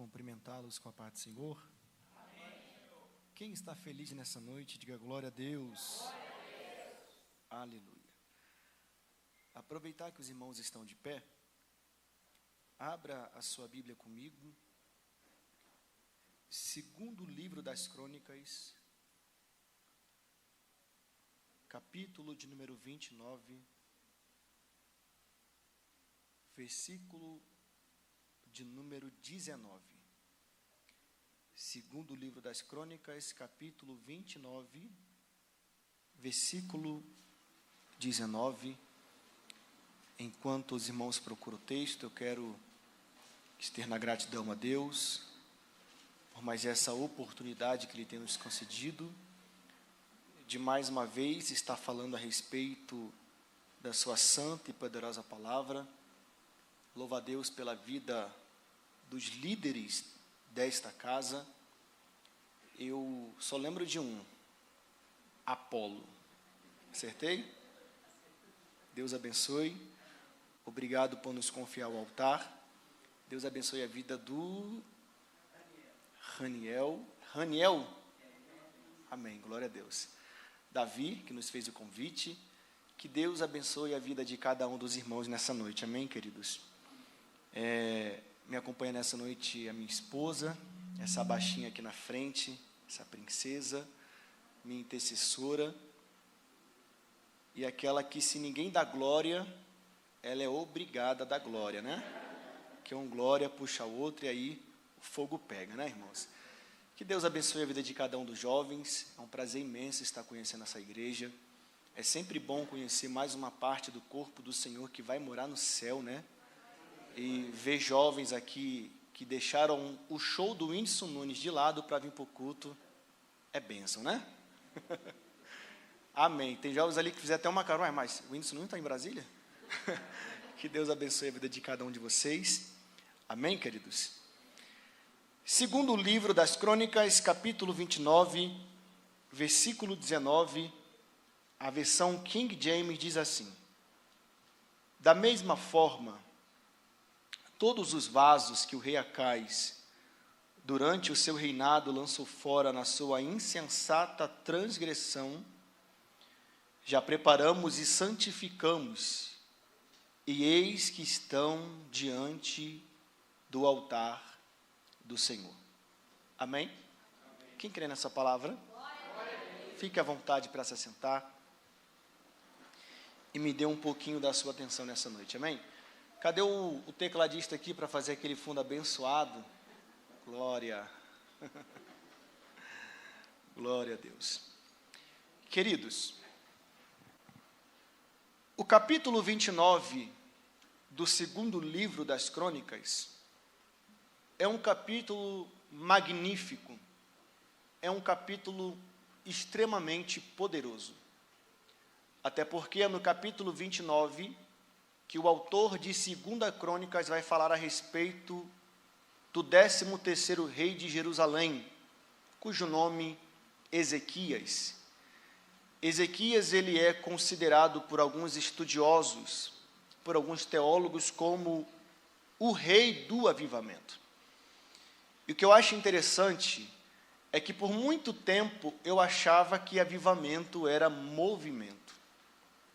cumprimentá-los com a paz do Senhor. Amém. Quem está feliz nessa noite, diga glória a Deus. Glória a Deus. Aleluia. Aproveitar que os irmãos estão de pé, abra a sua Bíblia comigo. Segundo livro das Crônicas, capítulo de número 29, versículo de número 19. Segundo livro das Crônicas, capítulo 29, versículo 19. Enquanto os irmãos procuram o texto, eu quero externar gratidão a Deus por mais essa oportunidade que Ele tem nos concedido de mais uma vez estar falando a respeito da sua santa e poderosa palavra. Louvo a Deus pela vida dos líderes desta casa. Eu só lembro de um, Apolo. Acertei? Deus abençoe. Obrigado por nos confiar o altar. Deus abençoe a vida do Raniel. Amém, glória a Deus. Davi, que nos fez o convite. Que Deus abençoe a vida de cada um dos irmãos nessa noite. Amém, queridos? Me acompanha nessa noite a minha esposa, essa baixinha aqui na frente, essa princesa, minha intercessora, e aquela que, se ninguém dá glória, ela é obrigada a dar glória, né? Que um glória puxa o outro e aí o fogo pega, né, irmãos? Que Deus abençoe a vida de cada um dos jovens. É um prazer imenso estar conhecendo essa igreja. É sempre bom conhecer mais uma parte do corpo do Senhor que vai morar no céu, né? E ver jovens aqui que deixaram o show do Whindersson Nunes de lado para vir para o culto, é bênção, né? Amém. Tem jovens ali que fizeram até uma carona, mas o Whindersson Nunes está em Brasília? Que Deus abençoe a vida de cada um de vocês. Amém, queridos? Segundo livro das Crônicas, capítulo 29, versículo 19, a versão King James diz assim: da mesma forma, todos os vasos que o rei Acais, durante o seu reinado, lançou fora na sua insensata transgressão, já preparamos e santificamos, e eis que estão diante do altar do Senhor. Amém? Amém. Quem crê nessa palavra? Fique à vontade para se assentar e me dê um pouquinho da sua atenção nessa noite. Amém? Cadê o tecladista aqui para fazer aquele fundo abençoado? Glória. Glória a Deus. Queridos, o capítulo 29 do segundo livro das Crônicas é um capítulo magnífico, é um capítulo extremamente poderoso. Até porque é no capítulo 29 que o autor de 2 Crônicas vai falar a respeito do 13º rei de Jerusalém, cujo nome Ezequias. Ezequias, ele é considerado por alguns estudiosos, por alguns teólogos, como o rei do avivamento. E o que eu acho interessante é que por muito tempo eu achava que avivamento era movimento.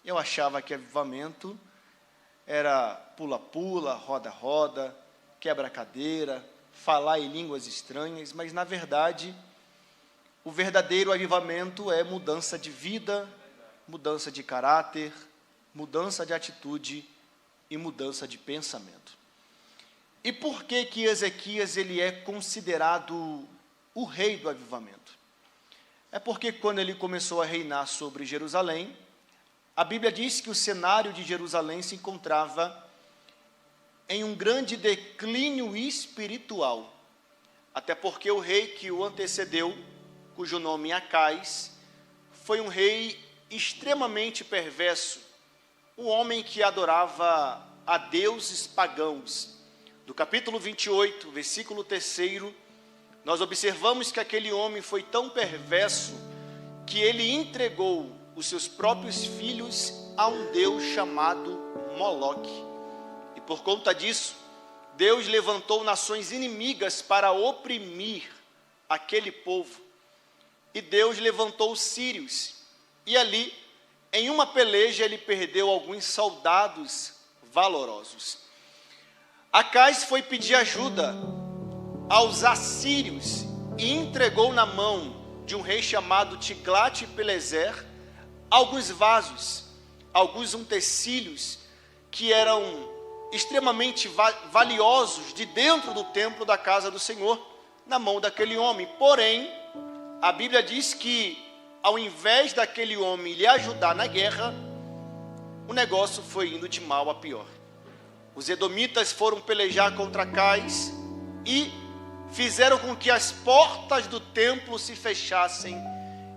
Eu achava que avivamento era pula-pula, roda-roda, quebra-cadeira, falar em línguas estranhas, mas, na verdade, o verdadeiro avivamento é mudança de vida, mudança de caráter, mudança de atitude e mudança de pensamento. E por que Ezequias ele é considerado o rei do avivamento? É porque quando ele começou a reinar sobre Jerusalém, a Bíblia diz que o cenário de Jerusalém se encontrava em um grande declínio espiritual, até porque o rei que o antecedeu, cujo nome é Acais, foi um rei extremamente perverso, um homem que adorava a deuses pagãos. Do capítulo 28, versículo 3, nós observamos que aquele homem foi tão perverso que ele entregou os seus próprios filhos a um deus chamado Moloque. E por conta disso, Deus levantou nações inimigas para oprimir aquele povo. E Deus levantou os sírios. E ali, em uma peleja, ele perdeu alguns soldados valorosos. Acais foi pedir ajuda aos assírios e entregou na mão de um rei chamado Tiglat-Pileser alguns vasos, alguns utensílios que eram extremamente valiosos de dentro do templo da casa do Senhor, na mão daquele homem. Porém, a Bíblia diz que, ao invés daquele homem lhe ajudar na guerra, o negócio foi indo de mal a pior. Os edomitas foram pelejar contra Acais e fizeram com que as portas do templo se fechassem,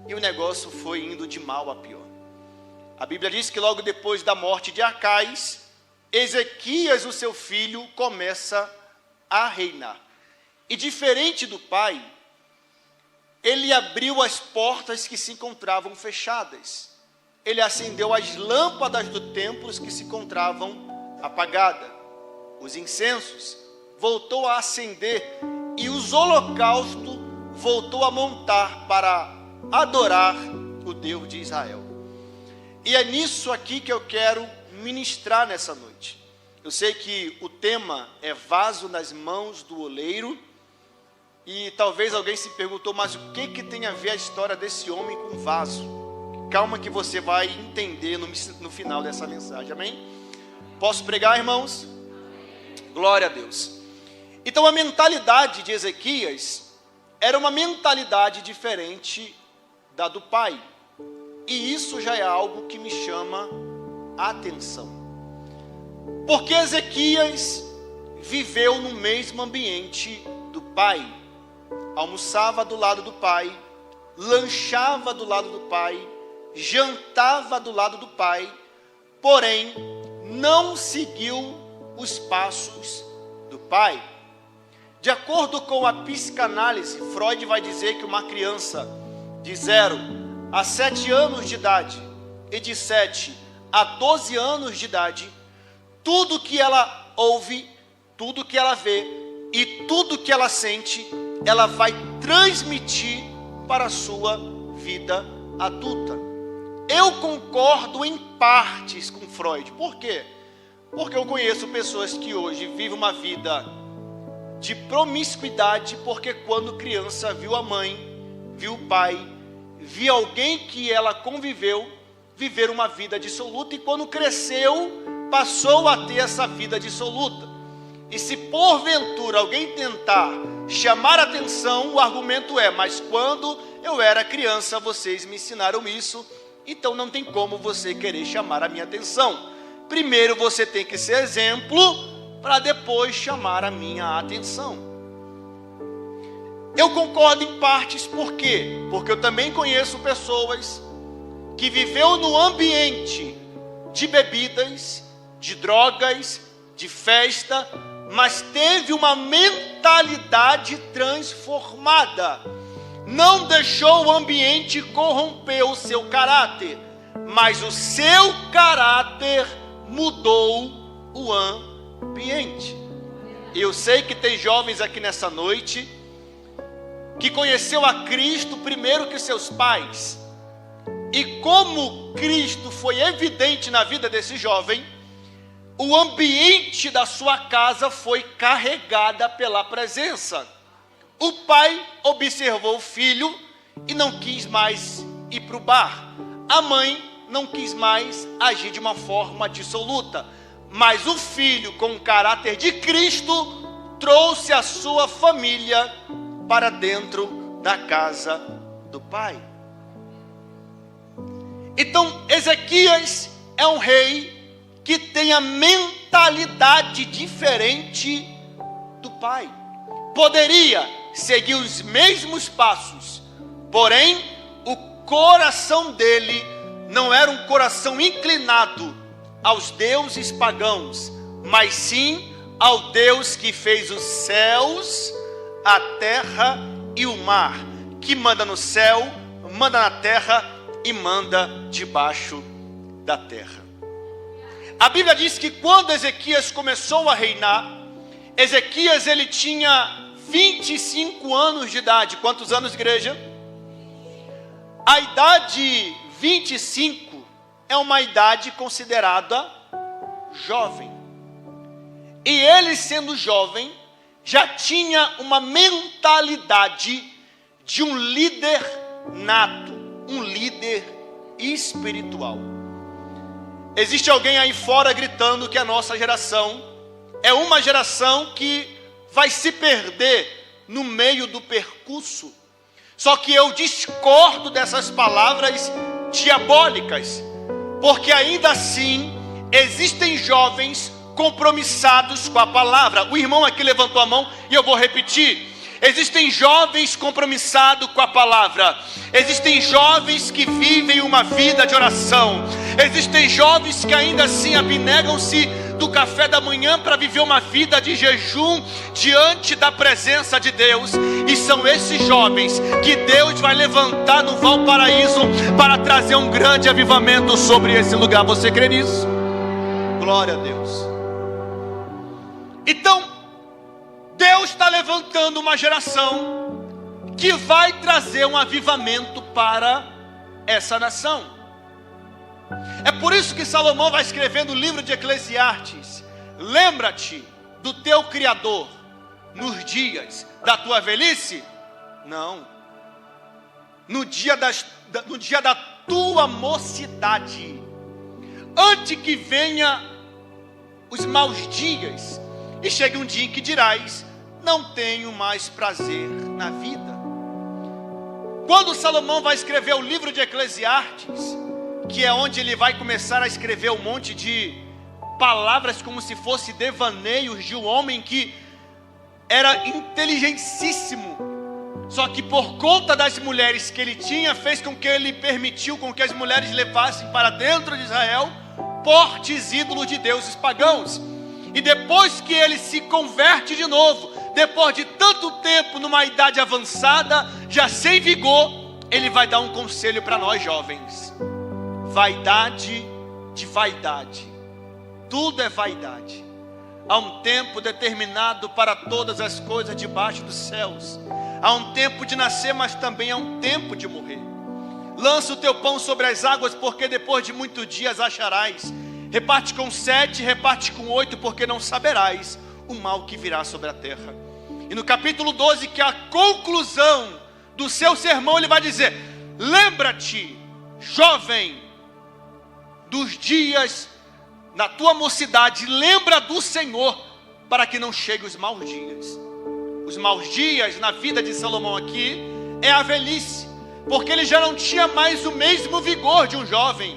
e o negócio foi indo de mal a pior. A Bíblia diz que logo depois da morte de Acais, Ezequias, o seu filho, começa a reinar. E diferente do pai, ele abriu as portas que se encontravam fechadas. Ele acendeu as lâmpadas do templo que se encontravam apagadas. Os incensos voltou a acender e os holocaustos voltou a montar para adorar o Deus de Israel. E é nisso aqui que eu quero ministrar nessa noite. Eu sei que o tema é vaso nas mãos do oleiro, e talvez alguém se perguntou, mas o que tem a ver a história desse homem com vaso? Calma que você vai entender no final dessa mensagem, amém? Posso pregar, irmãos? Glória a Deus. Então a mentalidade de Ezequias era uma mentalidade diferente da do pai. E isso já é algo que me chama a atenção. Porque Ezequias viveu no mesmo ambiente do pai. Almoçava do lado do pai, lanchava do lado do pai, jantava do lado do pai, porém não seguiu os passos do pai. De acordo com a psicanálise, Freud vai dizer que uma criança de 0 a 7 anos de idade e de 7 a 12 anos de idade, tudo que ela ouve, tudo que ela vê e tudo que ela sente, ela vai transmitir para a sua vida adulta. Eu concordo em partes com Freud. Por quê? Porque eu conheço pessoas que hoje vivem uma vida de promiscuidade, porque quando criança viu a mãe, viu o pai, viu alguém que ela conviveu, viver uma vida dissoluta, e quando cresceu, passou a ter essa vida dissoluta. E se porventura alguém tentar chamar atenção, o argumento é, mas quando eu era criança vocês me ensinaram isso, então não tem como você querer chamar a minha atenção. Primeiro você tem que ser exemplo, para depois chamar a minha atenção. Eu concordo em partes, por quê? Porque eu também conheço pessoas que viveu no ambiente de bebidas, de drogas, de festa, mas teve uma mentalidade transformada. Não deixou o ambiente corromper o seu caráter, mas o seu caráter mudou o ambiente. Eu sei que tem jovens aqui nessa noite que conheceu a Cristo primeiro que seus pais. E como Cristo foi evidente na vida desse jovem, o ambiente da sua casa foi carregada pela presença. O pai observou o filho e não quis mais ir para o bar. A mãe não quis mais agir de uma forma dissoluta. Mas o filho, com o caráter de Cristo, trouxe a sua família para dentro da casa do pai. Então, Ezequias é um rei que tem a mentalidade diferente do pai. Poderia seguir os mesmos passos, porém, o coração dele não era um coração inclinado aos deuses pagãos, mas sim ao Deus que fez os céus, a terra e o mar, que manda no céu, manda na terra e manda debaixo da terra. A Bíblia diz que quando Ezequias começou a reinar, Ezequias, ele tinha 25 anos de idade. Quantos anos, igreja? A idade 25 é uma idade considerada jovem. E ele, sendo jovem, já tinha uma mentalidade de um líder nato, um líder espiritual. Existe alguém aí fora gritando que a nossa geração é uma geração que vai se perder no meio do percurso. Só que eu discordo dessas palavras diabólicas, porque ainda assim existem jovens compromissados com a palavra. O irmão aqui levantou a mão e eu vou repetir. Existem jovens compromissados com a palavra. Existem jovens que vivem uma vida de oração. Existem jovens que ainda assim abnegam-se do café da manhã para viver uma vida de jejum diante da presença de Deus. E são esses jovens que Deus vai levantar no Valparaíso para trazer um grande avivamento sobre esse lugar. Você crê nisso? Glória a Deus. Então, Deus está levantando uma geração que vai trazer um avivamento para essa nação. É por isso que Salomão vai escrever no livro de Eclesiastes: lembra-te do teu Criador nos dias da tua velhice? Não. No dia da tua mocidade, antes que venha os maus dias e chegue um dia em que dirás: não tenho mais prazer na vida. Quando Salomão vai escrever o livro de Eclesiastes, que é onde ele vai começar a escrever um monte de palavras como se fosse devaneios de um homem que era inteligentíssimo, só que por conta das mulheres que ele tinha, fez com que ele permitiu com que as mulheres levassem para dentro de Israel portes ídolos de deuses pagãos. E depois que ele se converte de novo, depois de tanto tempo numa idade avançada, já sem vigor, ele vai dar um conselho para nós jovens: vaidade de vaidade, tudo é vaidade. Há um tempo determinado para todas as coisas debaixo dos céus. Há um tempo de nascer, mas também há um tempo de morrer. Lança o teu pão sobre as águas, porque depois de muitos dias acharás. Reparte com 7, reparte com 8, porque não saberás o mal que virá sobre a terra. E no capítulo 12, que é a conclusão do seu sermão, ele vai dizer: lembra-te, jovem, dos dias na tua mocidade, lembra do Senhor, para que não chegue os maus dias. Os maus dias na vida de Salomão aqui é a velhice, porque ele já não tinha mais o mesmo vigor de um jovem.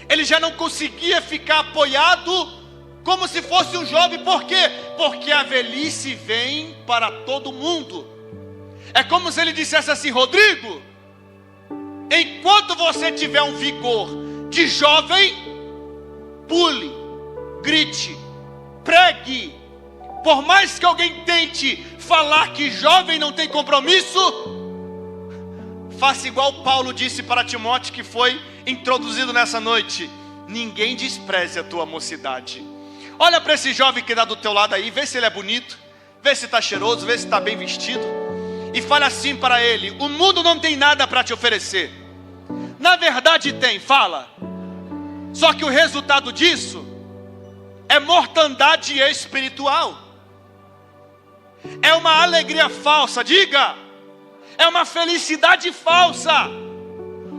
Ele já não conseguia ficar apoiado como se fosse um jovem. Por quê? Porque a velhice vem para todo mundo. É como se ele dissesse assim: Rodrigo, enquanto você tiver um vigor de jovem, pule, grite, pregue. Por mais que alguém tente falar que jovem não tem compromisso, faça igual Paulo disse para Timóteo, que foi introduzido nessa noite: ninguém despreze a tua mocidade. Olha para esse jovem que está do teu lado aí, vê se ele é bonito, vê se está cheiroso, vê se está bem vestido, e fala assim para ele: o mundo não tem nada para te oferecer. Na verdade tem, fala. Só que o resultado disso é mortandade espiritual. É uma alegria falsa, diga. É uma felicidade falsa.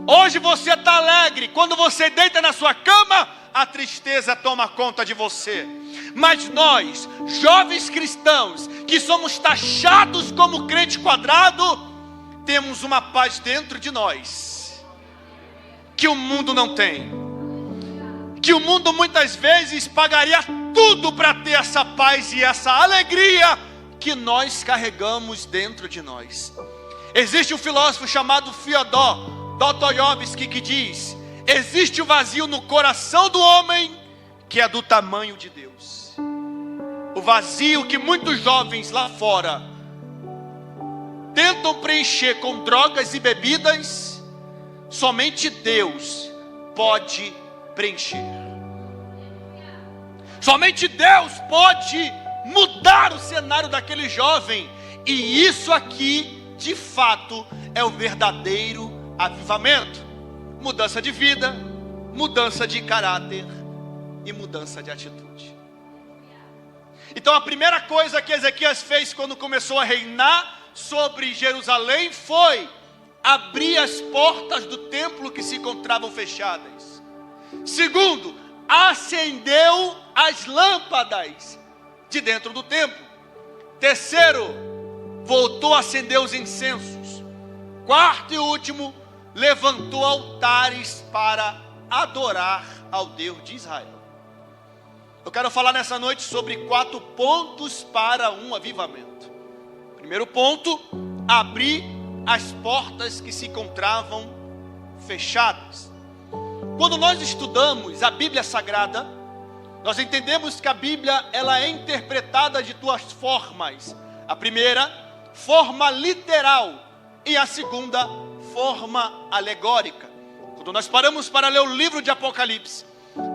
Hoje você está alegre, quando você deita na sua cama, a tristeza toma conta de você. Mas nós, jovens cristãos, que somos taxados como crente quadrado, temos uma paz dentro de nós que o mundo não tem. Que o mundo muitas vezes pagaria tudo para ter essa paz e essa alegria que nós carregamos dentro de nós. Existe um filósofo chamado Fyodor Dostoiévski que diz: existe o vazio no coração do homem que é do tamanho de Deus. O vazio que muitos jovens lá fora tentam preencher com drogas e bebidas, somente Deus pode preencher. Somente Deus pode mudar o cenário daquele jovem. E isso aqui, de fato, é o verdadeiro avivamento. Mudança de vida, mudança de caráter e mudança de atitude. Então a primeira coisa que Ezequias fez quando começou a reinar sobre Jerusalém foi abrir as portas do templo que se encontravam fechadas. Segundo, acendeu as lâmpadas de dentro do templo. Terceiro, voltou a acender os incensos. Quarto e último, levantou altares para adorar ao Deus de Israel. Eu quero falar nessa noite sobre 4 pontos para um avivamento. Primeiro ponto, abrir as portas que se encontravam fechadas. Quando nós estudamos a Bíblia Sagrada, nós entendemos que a Bíblia ela é interpretada de 2 formas. A primeira, forma literal, e a segunda, forma alegórica. Quando nós paramos para ler o livro de Apocalipse,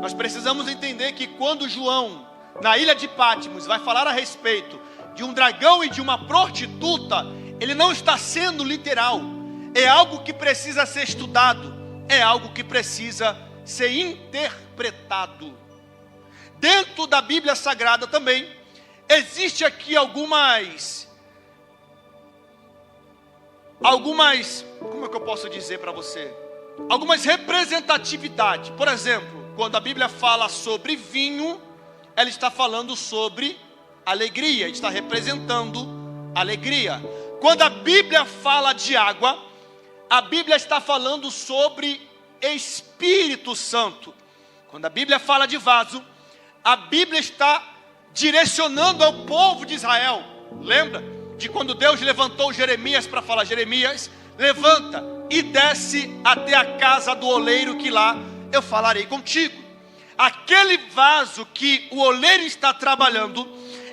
nós precisamos entender que quando João, na ilha de Patmos, vai falar a respeito de um dragão e de uma prostituta, ele não está sendo literal. É algo que precisa ser estudado, é algo que precisa ser interpretado. Dentro da Bíblia Sagrada também, existe aqui algumas, como é que eu posso dizer para você? Algumas representatividades. Por exemplo, quando a Bíblia fala sobre vinho, ela está falando sobre alegria, está representando alegria. Quando a Bíblia fala de água, a Bíblia está falando sobre Espírito Santo. Quando a Bíblia fala de vaso, a Bíblia está direcionando ao povo de Israel. Lembra de quando Deus levantou Jeremias para falar: Jeremias, levanta e desce até a casa do oleiro, que lá eu falarei contigo. Aquele vaso que o oleiro está trabalhando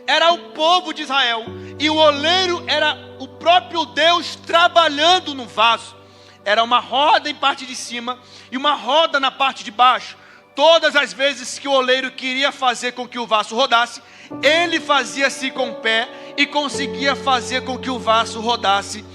era o povo de Israel, e o oleiro era o próprio Deus trabalhando no vaso. Era uma roda em parte de cima e uma roda na parte de baixo. Todas as vezes que o oleiro queria fazer com que o vaso rodasse, ele fazia-se com o pé e conseguia fazer com que o vaso rodasse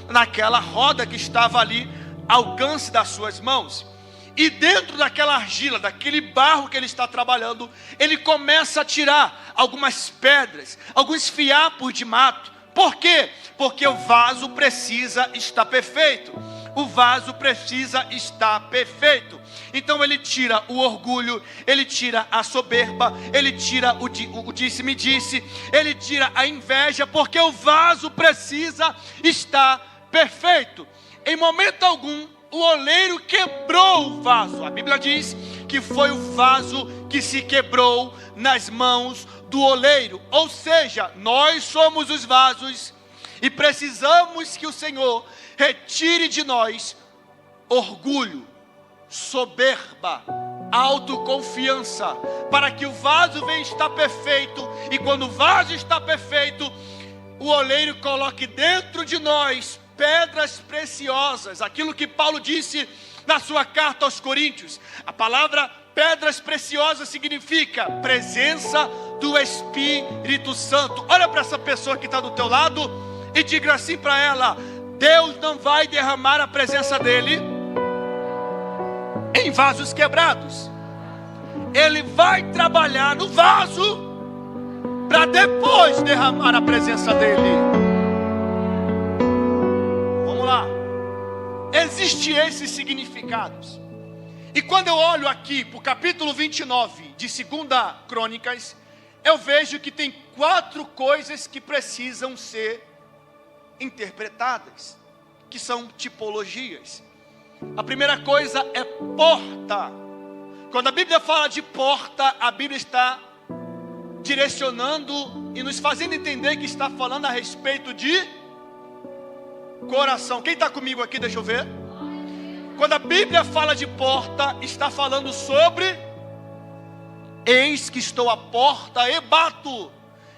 naquela roda que estava ali ao alcance das suas mãos. E dentro daquela argila, daquele barro que ele está trabalhando, ele começa a tirar algumas pedras, alguns fiapos de mato. Por quê? Porque o vaso precisa estar perfeito. O vaso precisa estar perfeito. Então ele tira o orgulho, ele tira a soberba, ele tira o disse-me-disse, ele tira a inveja, porque o vaso precisa estar perfeito. Em momento algum, o oleiro quebrou o vaso. A Bíblia diz que foi o vaso que se quebrou nas mãos do oleiro. Ou seja, nós somos os vasos e precisamos que o Senhor retire de nós orgulho, soberba, autoconfiança, para que o vaso venha estar perfeito. E quando o vaso está perfeito, o oleiro coloque dentro de nós pedras preciosas, aquilo que Paulo disse na sua carta aos Coríntios. A palavra pedras preciosas significa presença do Espírito Santo. Olha para essa pessoa que está do teu lado e diga assim para ela: Deus não vai derramar a presença dele em vasos quebrados. Ele vai trabalhar no vaso para depois derramar a presença dele. Vamos lá. Existem esses significados. E quando eu olho aqui para o capítulo 29 de 2 Crônicas, eu vejo que tem 4 coisas que precisam ser interpretadas, que são tipologias. A primeira coisa é porta. Quando a Bíblia fala de porta, a Bíblia está direcionando e nos fazendo entender que está falando a respeito de coração. Quem está comigo aqui? Deixa eu ver. Quando a Bíblia fala de porta, está falando sobre: eis que estou à porta e bato,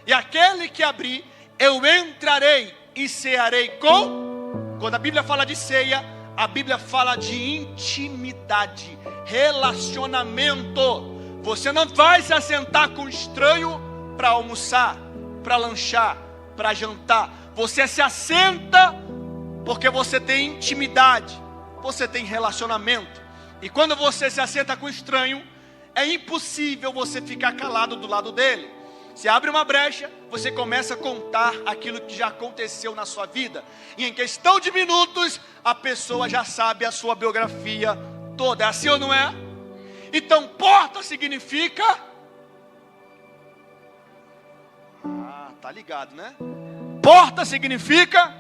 e aquele que abrir, eu entrarei e cearei com. Quando a Bíblia fala de ceia, a Bíblia fala de intimidade, relacionamento. Você não vai se assentar com um estranho para almoçar. para lanchar, para jantar. Você se assenta porque você tem intimidade, você tem relacionamento. E quando você se assenta com o estranho, é impossível você ficar calado do lado dele. Se abre uma brecha, você começa a contar aquilo que já aconteceu na sua vida. E em questão de minutos, a pessoa já sabe a sua biografia toda. É assim ou não é? Então, porta significa... tá ligado, né? Porta significa...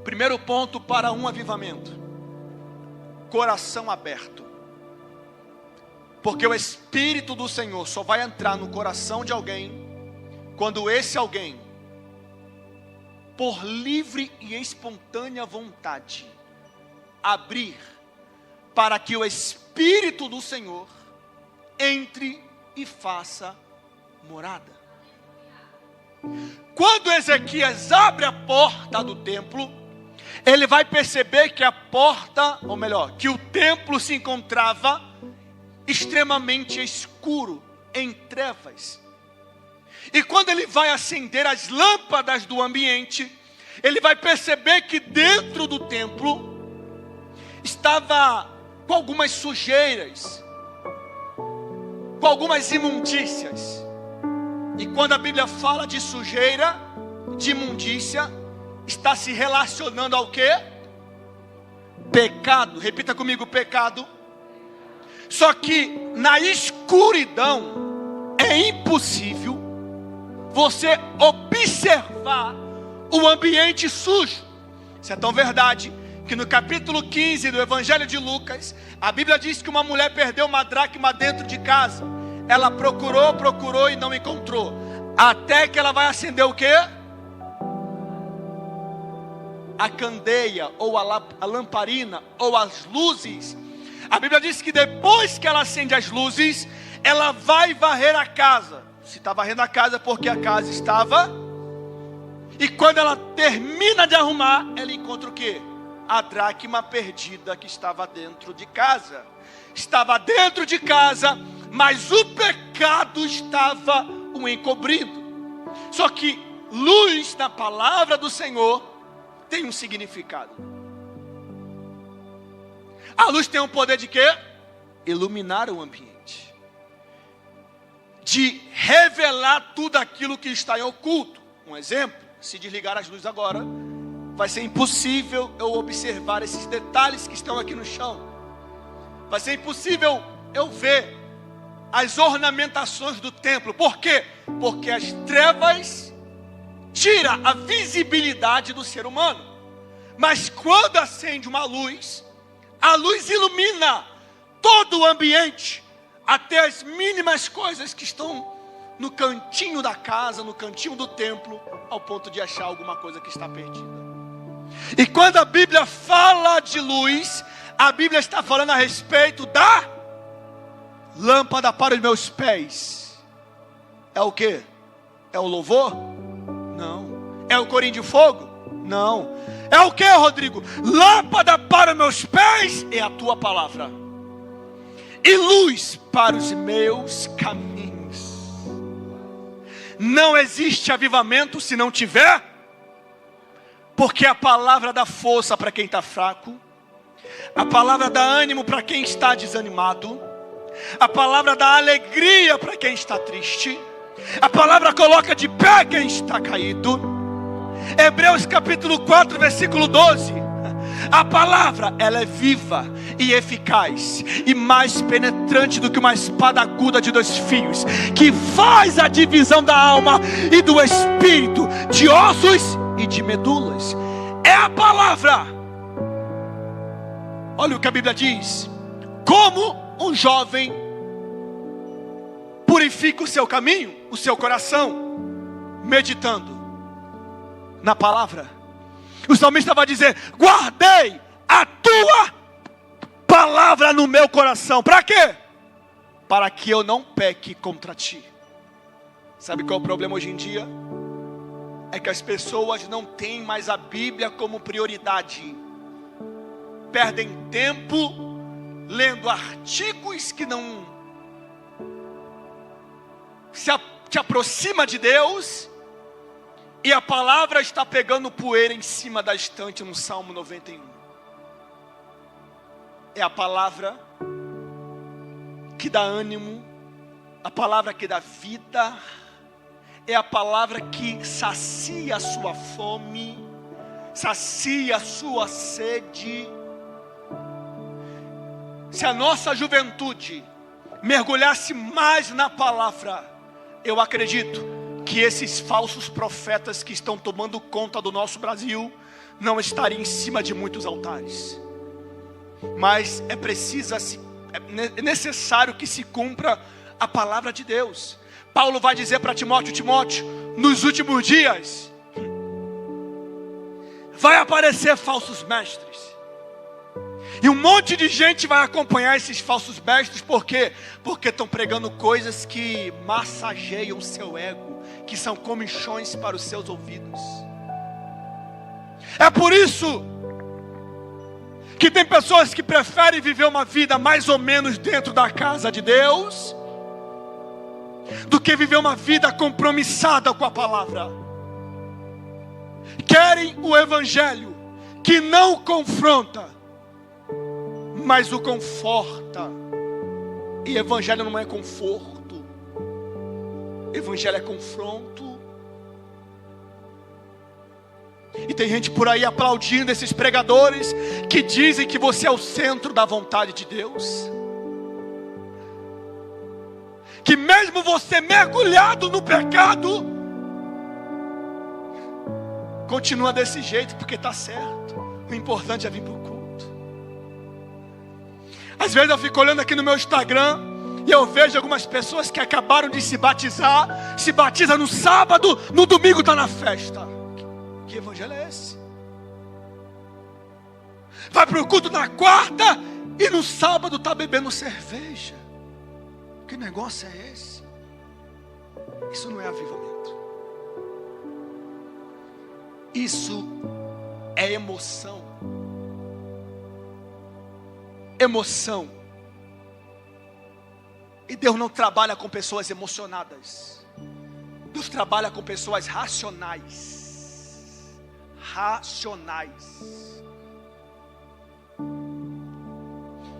Primeiro ponto para um avivamento: coração aberto. Porque o Espírito do Senhor só vai entrar no coração de alguém quando esse alguém, por livre e espontânea vontade, abrir para que o Espírito do Senhor entre e faça morada. Quando Ezequias abre a porta do templo, ele vai perceber que a porta, ou melhor, que o templo se encontrava extremamente escuro, em trevas. E quando ele vai acender as lâmpadas do ambiente, ele vai perceber que dentro do templo estava com algumas sujeiras, com algumas imundícias. E quando a Bíblia fala de sujeira, de imundícia, está se relacionando ao quê? Pecado. Repita comigo: pecado. Só que na escuridão é impossível você observar o ambiente sujo. Isso é tão verdade que no capítulo 15 do Evangelho de Lucas, a Bíblia diz que uma mulher perdeu uma dracma dentro de casa. Ela procurou e não encontrou. Até que ela vai acender o quê? A candeia, ou a lamparina, ou as luzes. A Bíblia diz que depois que ela acende as luzes, ela vai varrer a casa. Se está varrendo a casa, porque a casa estava. E quando ela termina de arrumar, ela encontra o quê? A dracma perdida que estava dentro de casa. Estava dentro de casa, mas o pecado estava o encobrindo. Só que luz na palavra do Senhor tem um significado. A luz tem o poder de quê? Iluminar o ambiente, de revelar tudo aquilo que está em oculto. Um exemplo: se desligar as luzes agora, vai ser impossível eu observar esses detalhes que estão aqui no chão. Vai ser impossível eu ver as ornamentações do templo. Por quê? Porque as trevas tiram a visibilidade do ser humano. Mas quando acende uma luz, a luz ilumina todo o ambiente, até as mínimas coisas que estão no cantinho da casa, no cantinho do templo, ao ponto de achar alguma coisa que está perdida. E quando a Bíblia fala de luz, a Bíblia está falando a respeito da lâmpada para os meus pés. É o quê? É o louvor? Não. É o corinho de fogo? Não. É o que, Rodrigo? Lâmpada para os meus pés é a tua palavra, e luz para os meus caminhos. Não existe avivamento se não tiver, porque a palavra dá força para quem está fraco, a palavra dá ânimo para quem está desanimado, a palavra dá alegria para quem está triste, a palavra coloca de pé quem está caído. Hebreus capítulo 4, versículo 12. A palavra, ela é viva e eficaz, e mais penetrante do que uma espada aguda de 2 fios, que faz a divisão da alma e do espírito, de ossos e de medulas. É a palavra. Olha o que a Bíblia diz: como um jovem purifica o seu caminho, o seu coração, meditando na palavra. O salmista vai dizer: guardei a tua palavra no meu coração. Para quê? Para que eu não peque contra ti. Sabe qual é o problema hoje em dia? É que as pessoas não têm mais a Bíblia como prioridade. Perdem tempo lendo artigos que não te aproxima de Deus, e a palavra está pegando poeira em cima da estante no Salmo 91. É a palavra que dá ânimo, a palavra que dá vida, é a palavra que sacia a sua fome, sacia a sua sede. Se a nossa juventude mergulhasse mais na palavra, eu acredito que esses falsos profetas que estão tomando conta do nosso Brasil não estariam em cima de muitos altares. Mas é necessário que se cumpra a palavra de Deus. Paulo vai dizer para Timóteo: Timóteo, nos últimos dias vai aparecer falsos mestres, e um monte de gente vai acompanhar esses falsos mestres. Por quê? Porque estão pregando coisas que massageiam o seu ego, que são comichões para os seus ouvidos. É por isso que tem pessoas que preferem viver uma vida mais ou menos dentro da casa de Deus, do que viver uma vida compromissada com a palavra. Querem o evangelho que não confronta, mas o conforta. E evangelho não é conforto, evangelho é confronto. E tem gente por aí aplaudindo esses pregadores que dizem que você é o centro da vontade de Deus, que mesmo você mergulhado no pecado, continua desse jeito porque está certo. O importante é vir para o culto. Às vezes eu fico olhando aqui no meu Instagram e eu vejo algumas pessoas que acabaram de se batizar, se batiza no sábado, no domingo está na festa. Que evangelho é esse? Vai para o culto na quarta e no sábado está bebendo cerveja. Que negócio é esse? Isso não é avivamento. Isso é emoção. Emoção. E Deus não trabalha com pessoas emocionadas. Deus trabalha com pessoas racionais.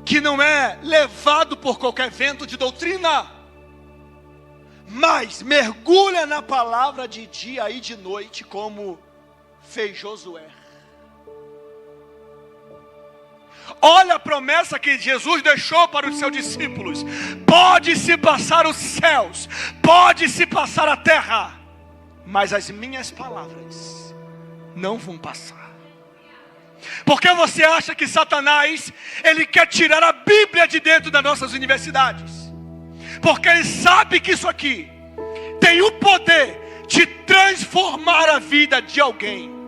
Que não é levado por qualquer vento de doutrina, mas mergulha na palavra de dia e de noite, como fez Josué. Olha a promessa que Jesus deixou para os seus discípulos: pode-se passar os céus, pode-se passar a terra, mas as minhas palavras não vão passar. Porque você acha que Satanás, ele quer tirar a Bíblia de dentro das nossas universidades? Porque ele sabe que isso aqui tem o poder de transformar a vida de alguém.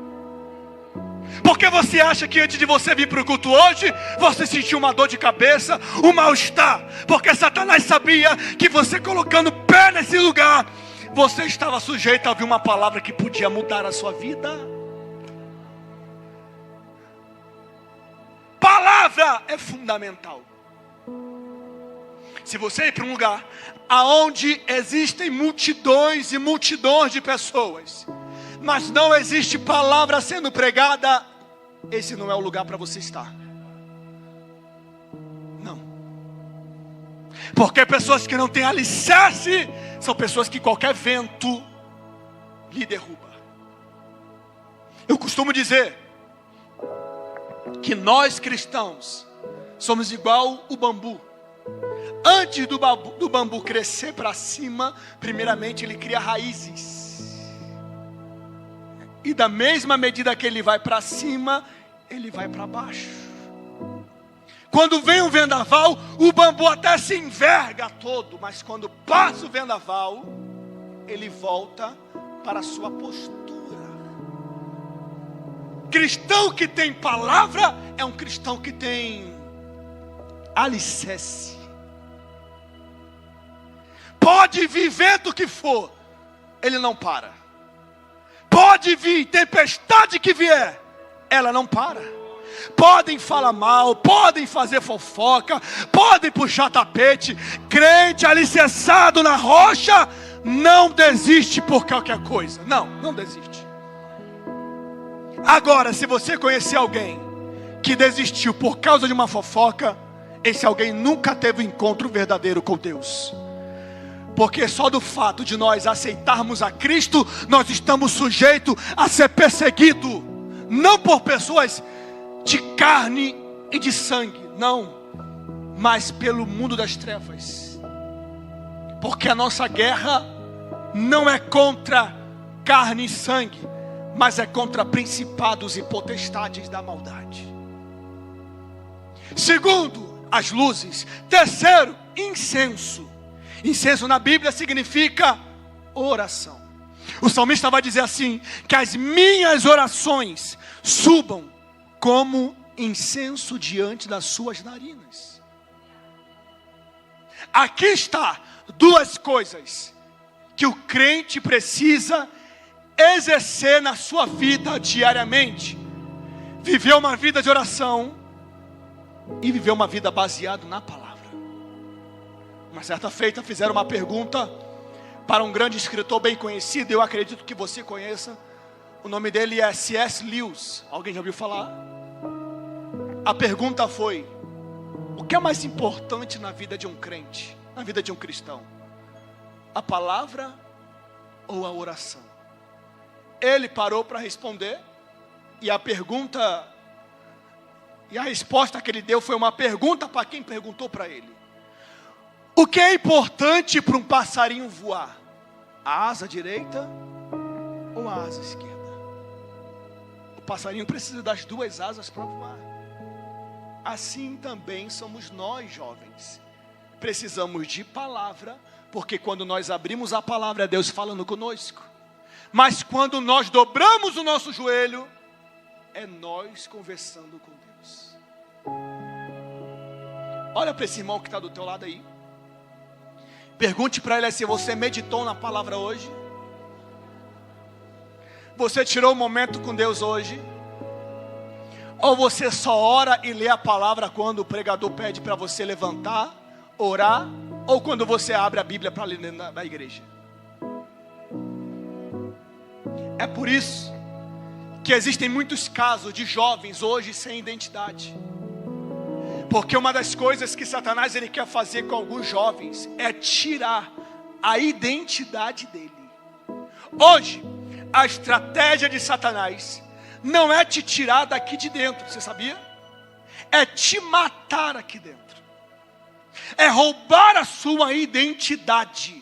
Porque você acha que antes de você vir para o culto hoje, você sentiu uma dor de cabeça, um mal-estar? Porque Satanás sabia que você colocando o pé nesse lugar, você estava sujeito a ouvir uma palavra que podia mudar a sua vida. Palavra é fundamental. Se você ir para um lugar aonde existem multidões e multidões de pessoas, mas não existe palavra sendo pregada, esse não é o lugar para você estar. Não. Porque pessoas que não têm alicerce são pessoas que qualquer vento lhe derruba. Eu costumo dizer que nós cristãos somos igual o bambu. Antes do bambu crescer para cima, primeiramente ele cria raízes. E da mesma medida que ele vai para cima, ele vai para baixo. Quando vem um vendaval, o bambu até se enverga todo, mas quando passa o vendaval, ele volta para a sua postura. Cristão que tem palavra é um cristão que tem alicerce. Pode vir vento que for, ele não para. Pode vir tempestade que vier, ela não para. Podem falar mal, podem fazer fofoca, podem puxar tapete. Crente alicerçado na rocha não desiste por qualquer coisa. Não desiste. Agora, se você conhecer alguém que desistiu por causa de uma fofoca, esse alguém nunca teve um encontro verdadeiro com Deus. Porque só do fato de nós aceitarmos a Cristo, nós estamos sujeitos a ser perseguidos. Não por pessoas de carne e de sangue, não, mas pelo mundo das trevas. Porque a nossa guerra não é contra carne e sangue, mas é contra principados e potestades da maldade. Segundo, as luzes. Terceiro, incenso. Incenso na Bíblia significa oração. O salmista vai dizer assim: que as minhas orações subam como incenso diante das suas narinas. Aqui está duas coisas que o crente precisa exercer na sua vida diariamente: viver uma vida de oração e viver uma vida baseada na palavra. Uma certa feita fizeram uma pergunta para um grande escritor bem conhecido, eu acredito que você conheça. O nome dele é C.S. Lewis. Alguém já ouviu falar? A pergunta foi: o que é mais importante na vida de um crente, na vida de um cristão? A palavra ou a oração? Ele parou para responder, e a resposta que ele deu foi uma pergunta para quem perguntou para ele: o que é importante para um passarinho voar? A asa direita ou a asa esquerda? O passarinho precisa das duas asas para voar. Assim também somos nós, jovens. Precisamos de palavra, porque quando nós abrimos a palavra é Deus falando conosco. Mas quando nós dobramos o nosso joelho, é nós conversando com Deus. Olha para esse irmão que está do teu lado aí. Pergunte para ele se você meditou na palavra hoje. Você tirou um momento com Deus hoje? Ou você só ora e lê a palavra quando o pregador pede para você levantar, orar, ou quando você abre a Bíblia para ler na igreja? É por isso que existem muitos casos de jovens hoje sem identidade. Porque uma das coisas que Satanás ele quer fazer com alguns jovens é tirar a identidade dele. Hoje, a estratégia de Satanás não é te tirar daqui de dentro, você sabia? É te matar aqui dentro. É roubar a sua identidade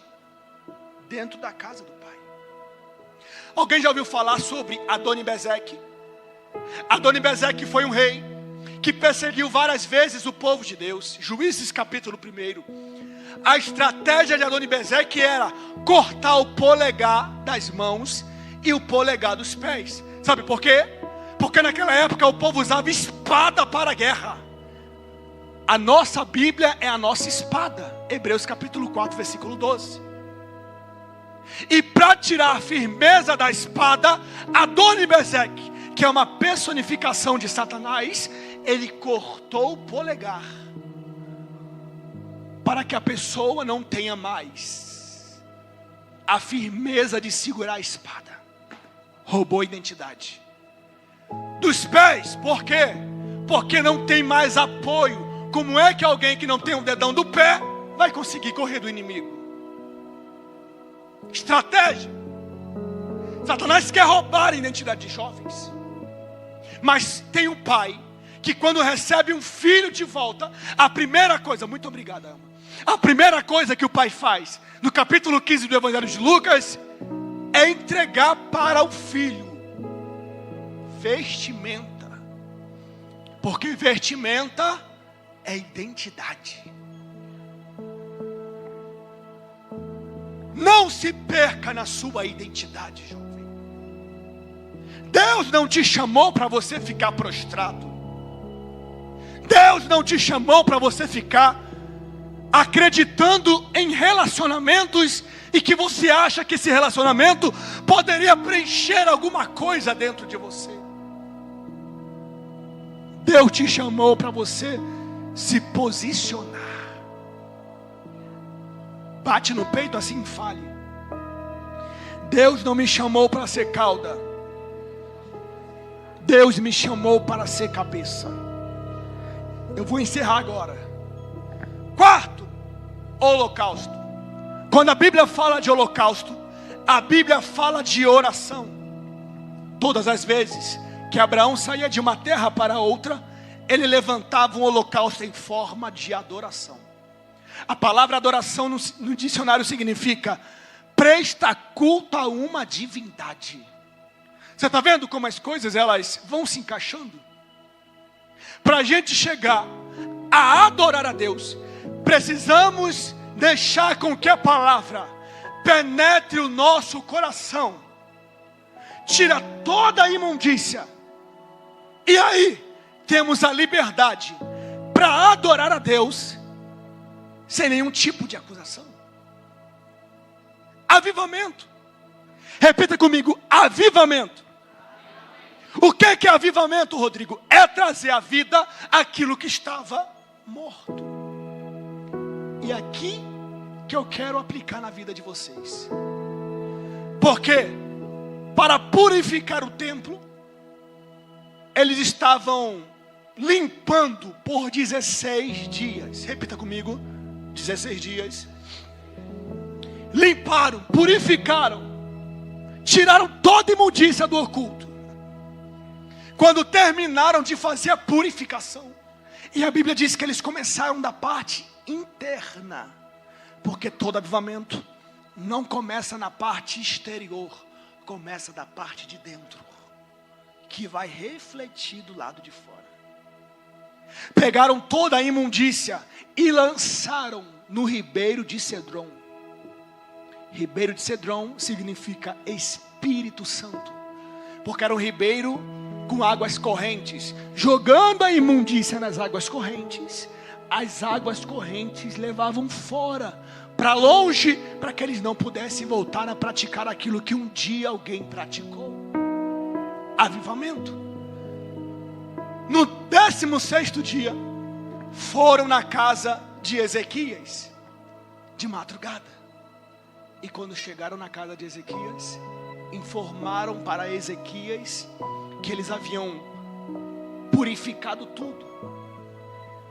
dentro da casa do Pai. Alguém já ouviu falar sobre Adoni-Bezeque? Adoni-Bezeque foi um rei que perseguiu várias vezes o povo de Deus. Juízes capítulo 1. A estratégia de Adoni-Bezeque era cortar o polegar das mãos e o polegar dos pés. Sabe por quê? Porque naquela época o povo usava espada para a guerra. A nossa Bíblia é a nossa espada. Hebreus capítulo 4, versículo 12. E para tirar a firmeza da espada, Adoni-Bezeque, que é uma personificação de Satanás, ele cortou o polegar, para que a pessoa não tenha mais a firmeza de segurar a espada. Roubou a identidade. Dos pés, por quê? Porque não tem mais apoio. Como é que alguém que não tem um dedão do pé vai conseguir correr do inimigo? Estratégia. Satanás quer roubar a identidade de jovens. Mas tem um pai que quando recebe um filho de volta, a primeira coisa, muito obrigado, Alma, a primeira coisa que o pai faz, no capítulo 15 do Evangelho de Lucas, é entregar para o filho vestimenta. Porque vestimenta é identidade. Não se perca na sua identidade, jovem. Deus não te chamou para você ficar prostrado. Deus não te chamou para você ficar acreditando em relacionamentos e que você acha que esse relacionamento poderia preencher alguma coisa dentro de você. Deus te chamou para você se posicionar. Bate no peito assim e fale: Deus não me chamou para ser cauda. Deus me chamou para ser cabeça. Eu vou encerrar agora. Quarto, holocausto. Quando a Bíblia fala de holocausto, a Bíblia fala de oração. Todas as vezes que Abraão saía de uma terra para outra, ele levantava um holocausto em forma de adoração. A palavra adoração no dicionário significa presta culto a uma divindade. Você está vendo como as coisas elas vão se encaixando? Para a gente chegar a adorar a Deus, precisamos deixar com que a palavra penetre o nosso coração, tira toda a imundícia, e aí temos a liberdade para adorar a Deus sem nenhum tipo de acusação. Avivamento. Repita comigo: avivamento. O que é avivamento, Rodrigo? É trazer à vida aquilo que estava morto. E aqui que eu quero aplicar na vida de vocês. Porque para purificar o templo, eles estavam limpando por 16 dias. Repita comigo: 16 dias. Limparam, purificaram, tiraram toda a imundícia do oculto. Quando terminaram de fazer a purificação, e a Bíblia diz que eles começaram da parte interna, porque todo avivamento não começa na parte exterior, começa da parte de dentro, que vai refletir do lado de fora. Pegaram toda a imundícia e lançaram no ribeiro de Cedron. Ribeiro de Cedron significa Espírito Santo, porque era um ribeiro com águas correntes, jogando a imundícia nas águas correntes. As águas correntes levavam fora, para longe, para que eles não pudessem voltar a praticar aquilo que um dia alguém praticou. Avivamento. No 16º dia, foram na casa de Ezequias, de madrugada. E quando chegaram na casa de Ezequias, informaram para Ezequias que eles haviam purificado tudo.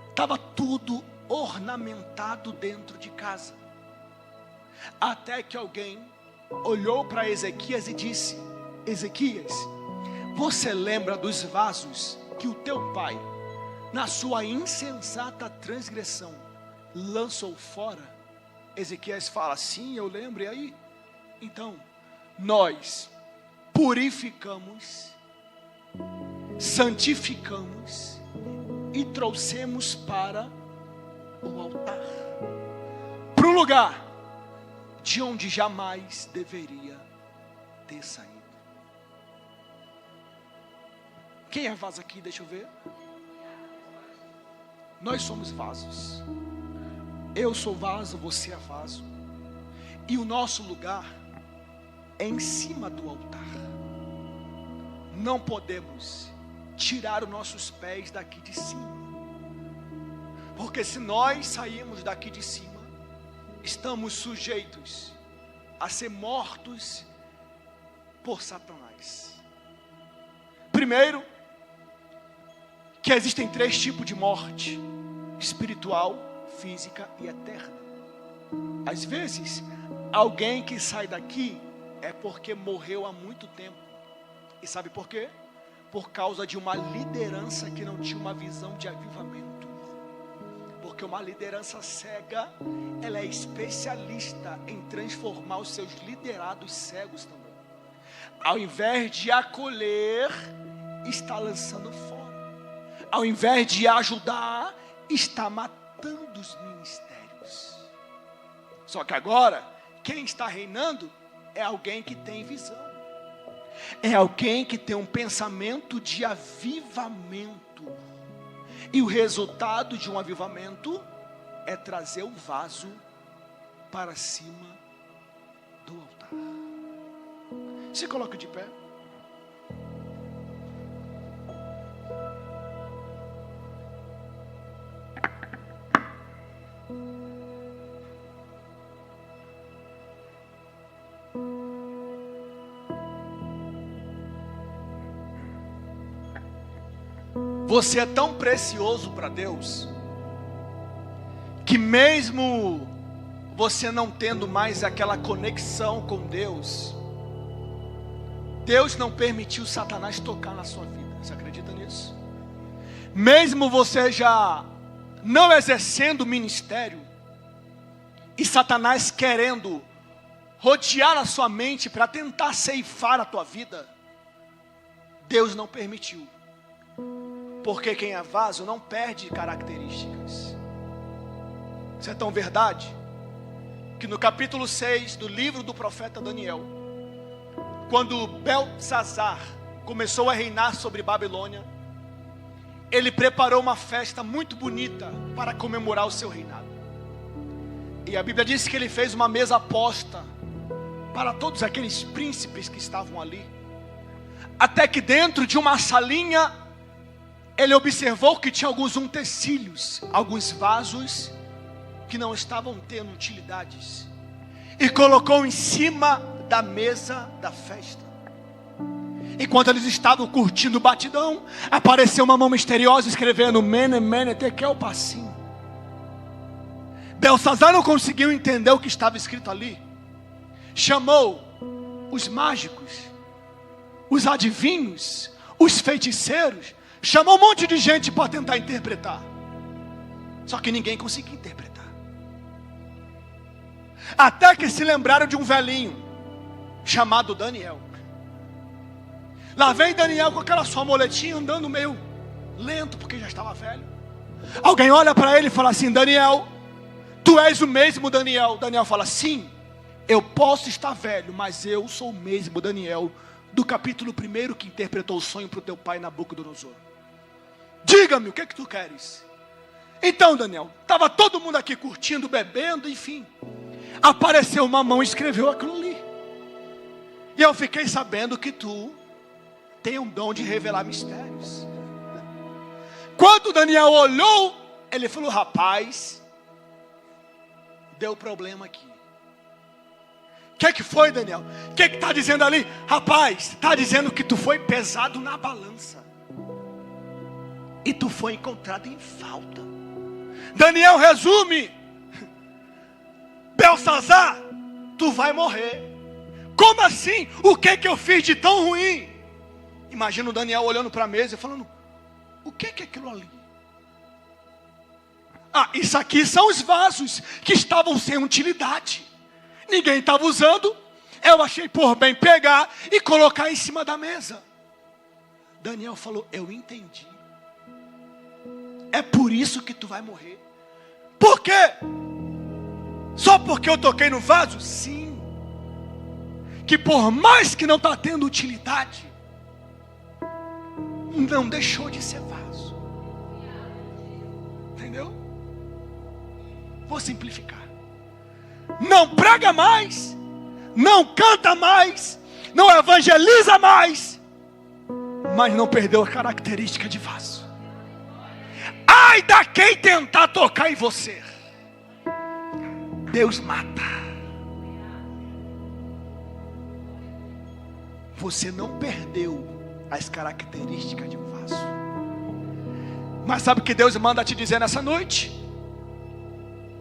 Estava tudo ornamentado dentro de casa. Até que alguém olhou para Ezequias e disse: Ezequias, você lembra dos vasos que o teu pai, na sua insensata transgressão, lançou fora? Ezequias fala: sim, eu lembro. E aí? Então, nós purificamos, santificamos e trouxemos para o altar, para um lugar de onde jamais deveria ter saído. Quem é vaso aqui? Deixa eu ver. Nós somos vasos. Eu sou vaso, você é vaso. E o nosso lugar é em cima do altar. Não podemos tirar os nossos pés daqui de cima, porque se nós sairmos daqui de cima, estamos sujeitos a ser mortos por Satanás. Primeiro, que existem 3 tipos de morte: espiritual, física e eterna. Às vezes, alguém que sai daqui é porque morreu há muito tempo. E sabe por quê? Por causa de uma liderança que não tinha uma visão de avivamento. Porque uma liderança cega, ela é especialista em transformar os seus liderados cegos também. Ao invés de acolher, está lançando fora. Ao invés de ajudar, está matando os ministérios. Só que agora, quem está reinando é alguém que tem visão. É alguém que tem um pensamento de avivamento. E o resultado de um avivamento é trazer o vaso para cima do altar. Se coloca de pé. Você é tão precioso para Deus, que mesmo você não tendo mais aquela conexão com Deus, Deus não permitiu Satanás tocar na sua vida. Você acredita nisso? Mesmo você já não exercendo o ministério, e Satanás querendo rodear a sua mente para tentar ceifar a tua vida, Deus não permitiu. Porque quem é vaso não perde características. Isso é tão verdade, que no capítulo 6 do livro do profeta Daniel, quando Belsazar começou a reinar sobre Babilônia, ele preparou uma festa muito bonita para comemorar o seu reinado. E a Bíblia diz que ele fez uma mesa posta para todos aqueles príncipes que estavam ali. Até que dentro de uma salinha, ele observou que tinha alguns utensílios, alguns vasos que não estavam tendo utilidades, e colocou em cima da mesa da festa. Enquanto eles estavam curtindo o batidão, apareceu uma mão misteriosa escrevendo Mene, Mene, Tekel, Parsim. Belsazar não conseguiu entender o que estava escrito ali. Chamou os mágicos, os adivinhos, os feiticeiros, chamou um monte de gente para tentar interpretar. Só que ninguém conseguia interpretar. Até que se lembraram de um velhinho chamado Daniel. Lá vem Daniel com aquela sua moletinha, andando meio lento, porque já estava velho. Alguém olha para ele e fala assim: Daniel, tu és o mesmo Daniel. Daniel fala: sim, eu posso estar velho, mas eu sou o mesmo Daniel do capítulo 1 que interpretou o sonho para o teu pai Nabucodonosor. Diga-me, o que é que tu queres? Então, Daniel, estava todo mundo aqui curtindo, bebendo, enfim. Apareceu uma mão e escreveu aquilo ali. E eu fiquei sabendo que tu tem um dom de revelar mistérios. Quando Daniel olhou, ele falou: rapaz, deu problema aqui. O que é que foi, Daniel? O que é que está dizendo ali? Rapaz, está dizendo que tu foi pesado na balança e tu foi encontrado em falta. Daniel resume: Belsazar, tu vai morrer. Como assim? O que é que eu fiz de tão ruim? Imagina o Daniel olhando para a mesa e falando: o que é aquilo ali? Ah, isso aqui são os vasos que estavam sem utilidade. Ninguém estava usando. Eu achei por bem pegar e colocar em cima da mesa. Daniel falou: eu entendi. É por isso que tu vai morrer. Por quê? Só porque eu toquei no vaso? Sim. Que por mais que não está tendo utilidade, não deixou de ser vaso. Entendeu? Vou simplificar. Não prega mais, não canta mais, não evangeliza mais, mas não perdeu a característica de vaso. Ai da quem tentar tocar em você. Deus mata. Você não perdeu as características de um vaso. Mas sabe o que Deus manda te dizer nessa noite?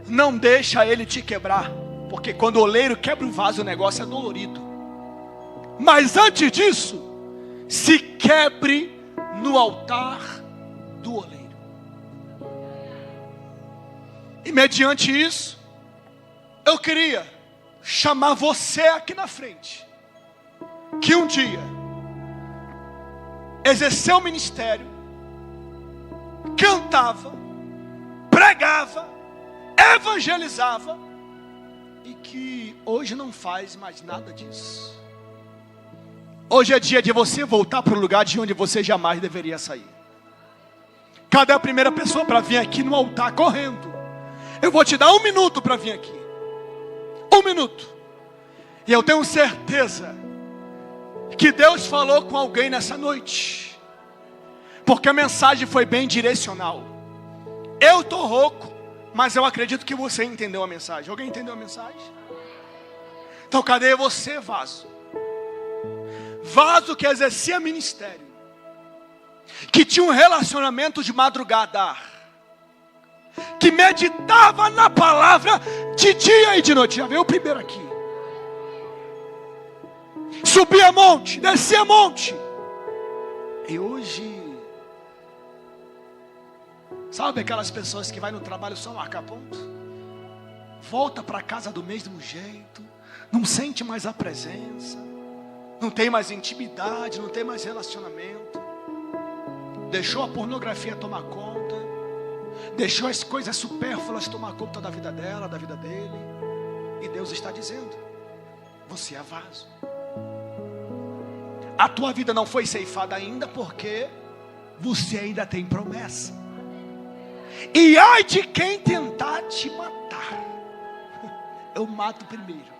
Não deixa ele te quebrar, porque quando o oleiro quebra o vaso, o negócio é dolorido. Mas antes disso, se quebre no altar do oleiro. E mediante isso, eu queria chamar você aqui na frente, que um dia exerceu o ministério, cantava, pregava, evangelizava, e que hoje não faz mais nada disso. Hoje é dia de você voltar para o lugar de onde você jamais deveria sair. Cadê a primeira pessoa para vir aqui no altar correndo? Eu vou te dar 1 minuto para vir aqui. 1 minuto. E eu tenho certeza que Deus falou com alguém nessa noite, porque a mensagem foi bem direcional. Eu estou rouco, mas eu acredito que você entendeu a mensagem. Alguém entendeu a mensagem? Então cadê você, vaso? Vaso que exercia ministério. que tinha um relacionamento de madrugada, que meditava na palavra de dia e de noite. Já veio o primeiro aqui. Subia monte, descia monte. E hoje, sabe aquelas pessoas que vai no trabalho só marcar ponto? Volta para casa do mesmo jeito, não sente mais a presença, não tem mais intimidade, não tem mais relacionamento. Deixou a pornografia tomar conta, deixou as coisas supérfluas tomar conta da vida dela, da vida dele. E Deus está dizendo: você é vaso. A tua vida não foi ceifada ainda porque você ainda tem promessa. E ai de quem tentar te matar. Eu mato primeiro.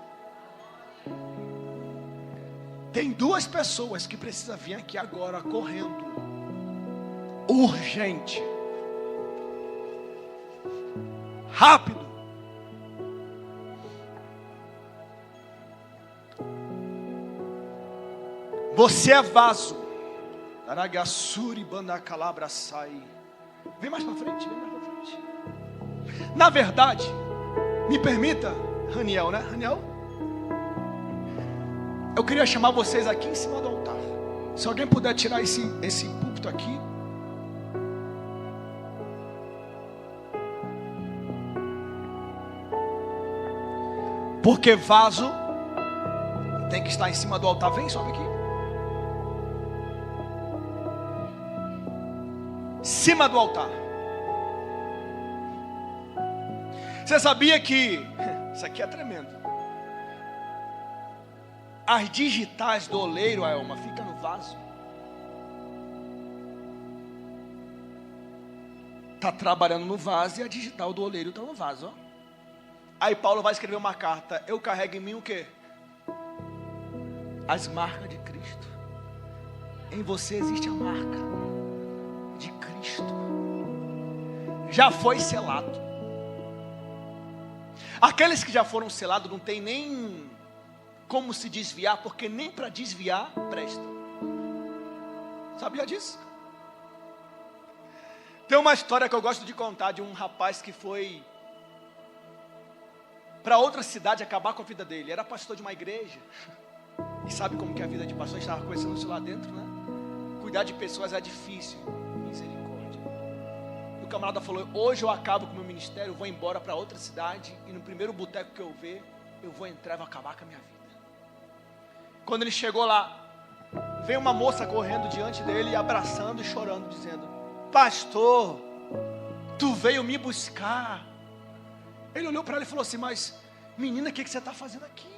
Tem duas pessoas que precisam vir aqui agora correndo. Urgente. Rápido. Você é vaso. Aragassuri bandacalabra sai. Vem mais para frente, vem mais para frente. Na verdade, me permita, Raniel, né? Raniel? Eu queria chamar vocês aqui em cima do altar. Se alguém puder tirar esse púlpito aqui. Porque vaso tem que estar em cima do altar. Vem, sobe aqui. Cima do altar. Você sabia que isso aqui é tremendo? As digitais do oleiro, Elma, fica no vaso. Está trabalhando no vaso e a digital do oleiro está no vaso, ó. Aí Paulo vai escrever uma carta. Eu carrego em mim o quê? As marcas de Cristo. Em você existe a marca de Cristo. Já foi selado. Aqueles que já foram selados não tem nem como se desviar, porque nem para desviar presta. Sabia disso? Tem uma história que eu gosto de contar de um rapaz que foi para outra cidade acabar com a vida dele. Era pastor de uma igreja. E sabe como que é a vida de pastor? A gente estava conhecendo isso lá dentro, né? Cuidar de pessoas é difícil. Misericórdia. E o camarada falou: hoje eu acabo com o meu ministério, eu vou embora para outra cidade, e no primeiro boteco que eu ver, eu vou entrar e vou acabar com a minha vida. Quando ele chegou lá, veio uma moça correndo diante dele, abraçando e chorando, dizendo: pastor, tu veio me buscar. Ele olhou para ela e falou assim: mas menina, o que você está fazendo aqui?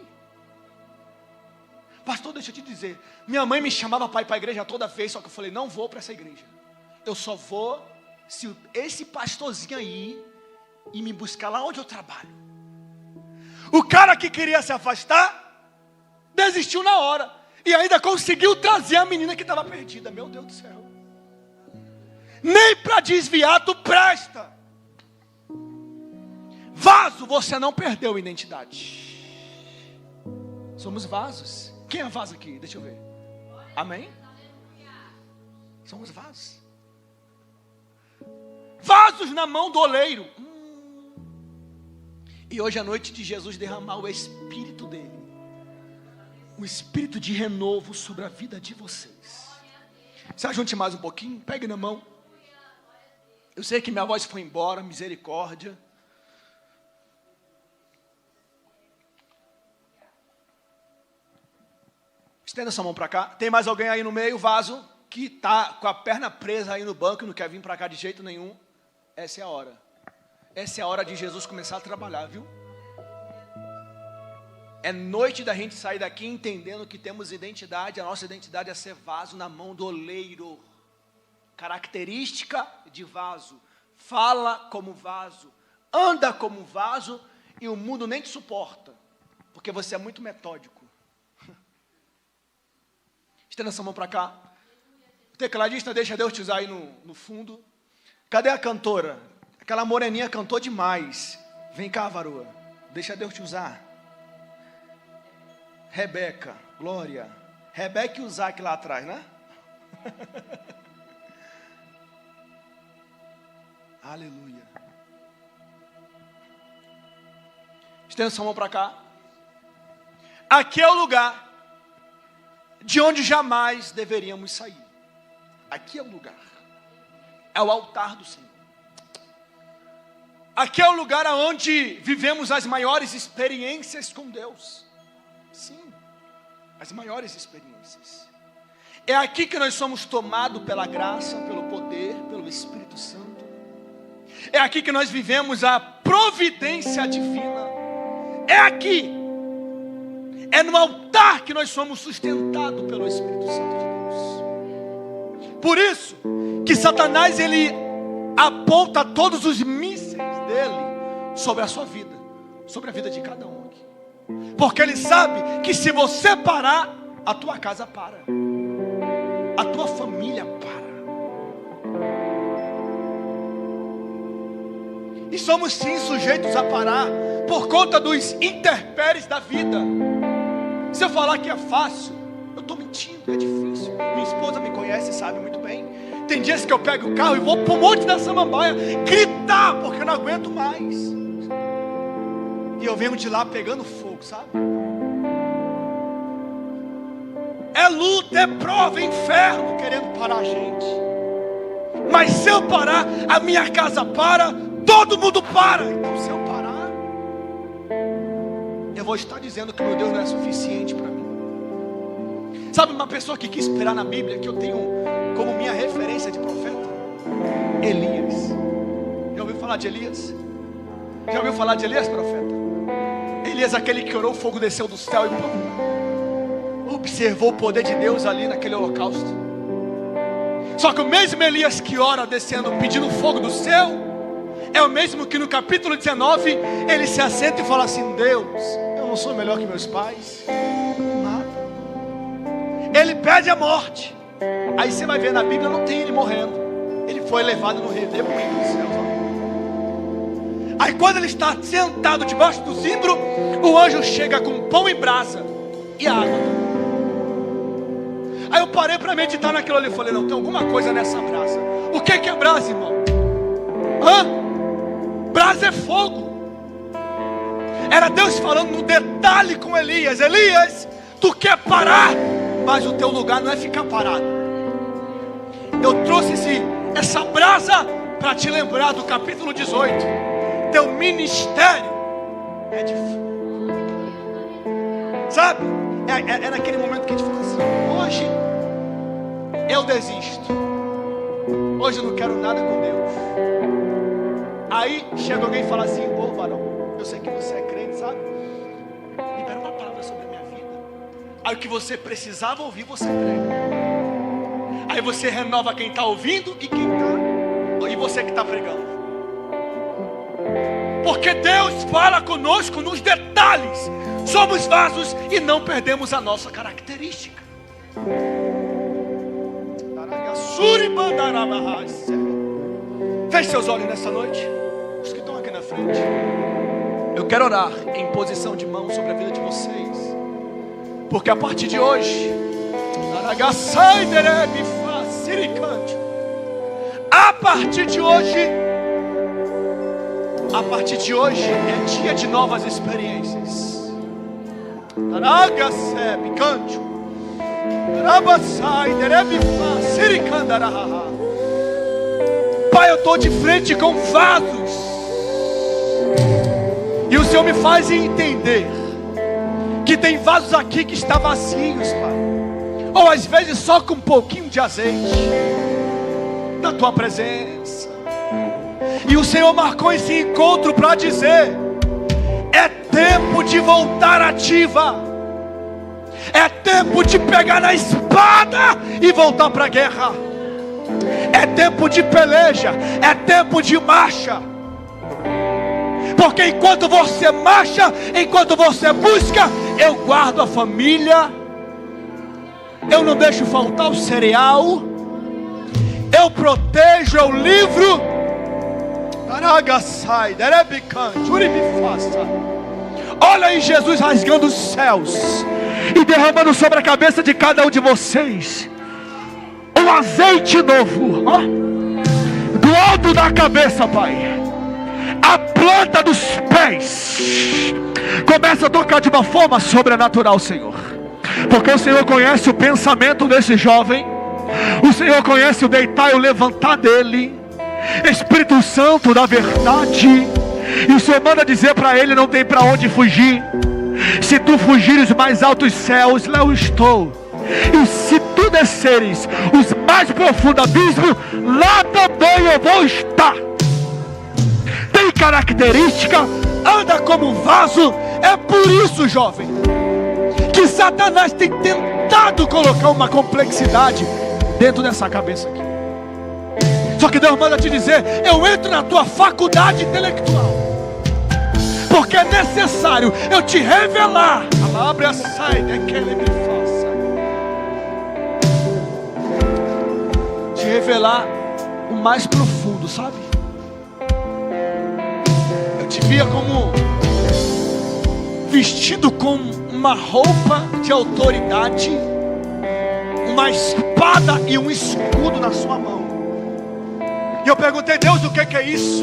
Pastor, deixa eu te dizer, minha mãe me chamava para ir para a igreja toda vez, só que eu falei: não vou para essa igreja. Eu só vou se esse pastorzinho aí e me buscar lá onde eu trabalho. O cara que queria se afastar desistiu na hora e ainda conseguiu trazer a menina que estava perdida. Meu Deus do céu. Nem para desviar tu presta. Vaso, você não perdeu a identidade. Somos vasos. Quem é vaso aqui? Deixa eu ver. Amém? Somos vasos. Vasos na mão do oleiro. E hoje é a noite de Jesus derramar o Espírito dele. O Espírito de renovo sobre a vida de vocês. Se ajunte mais um pouquinho, pegue na mão. Eu sei que minha voz foi embora, misericórdia. Estenda sua mão para cá. Tem mais alguém aí no meio, vaso, que está com a perna presa aí no banco e não quer vir para cá de jeito nenhum? Essa é a hora. Essa é a hora de Jesus começar a trabalhar, viu? É noite da gente sair daqui entendendo que temos identidade. A nossa identidade é ser vaso na mão do oleiro. Característica de vaso. Fala como vaso. Anda como vaso. E o mundo nem te suporta. Porque você é muito metódico. Estenda essa mão para cá. O tecladista, deixa Deus te usar aí no fundo. Cadê a cantora? Aquela moreninha cantou demais. Vem cá, varoa. Deixa Deus te usar. Rebeca, Glória. Rebeca e o Zac lá atrás, né? Aleluia. Estenda sua mão para cá. Aqui é o lugar de onde jamais deveríamos sair. Aqui é o lugar. É o altar do Senhor. Aqui é o lugar onde vivemos as maiores experiências com Deus. Sim, as maiores experiências. É aqui que nós somos tomados pela graça, pelo poder, pelo Espírito Santo. É aqui que nós vivemos a providência divina. É aqui. É no altar que nós somos sustentados pelo Espírito Santo de Deus. Por isso que Satanás, ele aponta todos os mísseis dele sobre a sua vida, sobre a vida de cada um aqui. Porque ele sabe que se você parar, a tua casa para, a tua família para. E somos sim sujeitos a parar por conta dos intempéries da vida. Se eu falar que é fácil, eu estou mentindo, é difícil. Minha esposa me conhece e sabe muito bem. Tem dias que eu pego o carro e vou para um monte da samambaia gritar, porque eu não aguento mais. E eu venho de lá pegando fogo, sabe? É luta, é prova, é inferno querendo parar a gente. Mas se eu parar, a minha casa para, todo mundo para. Então se eu parar, eu vou estar dizendo que meu Deus não é suficiente para mim. Sabe uma pessoa que quis esperar na Bíblia, que eu tenho como minha referência de profeta? Elias. Já ouviu falar de Elias? Já ouviu falar de Elias, profeta? Elias, aquele que orou, o fogo desceu do céu e observou o poder de Deus ali naquele holocausto. Só que o mesmo Elias que ora descendo, pedindo fogo do céu, é o mesmo que no capítulo 19, ele se assenta e fala assim: Deus, eu não sou melhor que meus pais, nada. Ele pede a morte. Aí você vai ver na Bíblia, não tem ele morrendo. Ele foi levado no redemoinho dos céus. Aí quando ele está sentado debaixo do zimbro, o anjo chega com pão e brasa e água. Aí eu parei para meditar naquilo ali e falei: não, tem alguma coisa nessa brasa. O que é brasa, irmão? Brasa é fogo. Era Deus falando no detalhe com Elias: Elias, tu quer parar, mas o teu lugar não é ficar parado. Eu trouxe essa brasa para te lembrar do capítulo 18. Teu ministério é de fogo. Sabe? É naquele momento que a gente fala assim: hoje eu desisto, hoje eu não quero nada com Deus. Aí chega alguém e fala assim: ô varão, eu sei que você é crente, sabe? Libera uma palavra sobre a minha vida. Aí o que você precisava ouvir, você prega. Aí você renova quem está ouvindo e você que está pregando. Porque Deus fala conosco nos detalhes. Somos vasos e não perdemos a nossa característica. Feche seus olhos nessa noite. Os que estão aqui na frente. Eu quero orar em posição de mão sobre a vida de vocês. Porque a partir de hoje, a partir de hoje é dia de novas experiências. Pai, eu estou de frente com vasos, e o Senhor me faz entender que tem vasos aqui que estão vazios, Pai, ou às vezes só com um pouquinho de azeite da Tua presença. E o Senhor marcou esse encontro para dizer: é tempo de voltar ativa, é tempo de pegar na espada e voltar para a guerra, é tempo de peleja, é tempo de marcha. Porque enquanto você marcha, enquanto você busca, eu guardo a família, eu não deixo faltar o cereal, eu protejo, eu livro. Olha aí Jesus rasgando os céus e derramando sobre a cabeça de cada um de vocês um azeite novo, do alto da cabeça, Pai, a planta dos pés, começa a tocar de uma forma sobrenatural, Senhor. Porque o Senhor conhece o pensamento desse jovem, o Senhor conhece o deitar e o levantar dele. Espírito Santo da verdade, e o Senhor manda dizer para ele: não tem para onde fugir. Se tu fugires mais altos céus, lá eu estou. E se tu desceres os mais profundos abismos, lá também eu vou estar. Tem característica, anda como um vaso. É por isso, jovem, que Satanás tem tentado colocar uma complexidade dentro dessa cabeça aqui. Só que Deus manda te dizer: eu entro na tua faculdade intelectual, porque é necessário eu te revelar. Abre a saída, que ele me faça. Te revelar o mais profundo, sabe? Eu te via como vestido com uma roupa de autoridade, uma espada e um escudo na sua mão. E eu perguntei: Deus, o que é isso?